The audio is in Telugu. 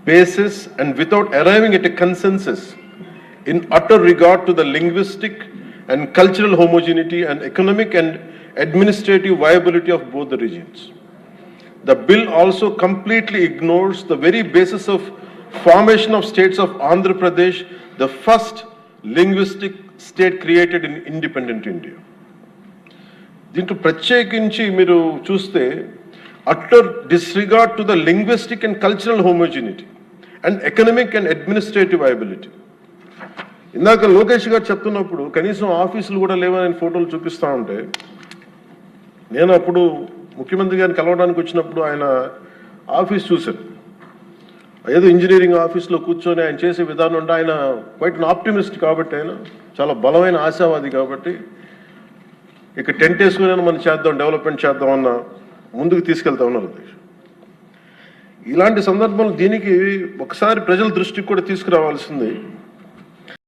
basis and without arriving at a consensus in utter regard to the linguistic and cultural homogeneity and economic and administrative viability of both the regions. The bill also completely ignores the very basis of formation of states of Andhra Pradesh, the first linguistic state created in independent India. దీంట్లో ప్రత్యేకించి మీరు చూస్తే utter disregard to the linguistic and cultural homogeneity and economic and administrative viability. ఇందాక లోకేష్ గారు చెప్తున్నప్పుడు కనీసం ఆఫీసులు కూడా లేవని ఫోటోలు చూపిస్తూ ఉంటే నేను అప్పుడు ముఖ్యమంత్రి గారిని కలవడానికి వచ్చినప్పుడు ఆయన ఆఫీస్ చూశాను. ఏదో ఇంజనీరింగ్ ఆఫీస్లో కూర్చొని ఆయన చేసే విధానం అంటే ఆయన క్వైట్ అన్ ఆప్టిమిస్ట్ కాబట్టి ఆయన చాలా బలమైన ఆశావాది కాబట్టి ఇక టెంట్ వేసుకుని మనం చేద్దాం డెవలప్మెంట్ చేద్దామన్న ముందుకు తీసుకెళ్తా ఉన్నారు. ఇలాంటి సందర్భంలో దీనికి ఒకసారి ప్రజల దృష్టికి కూడా తీసుకురావాల్సింది.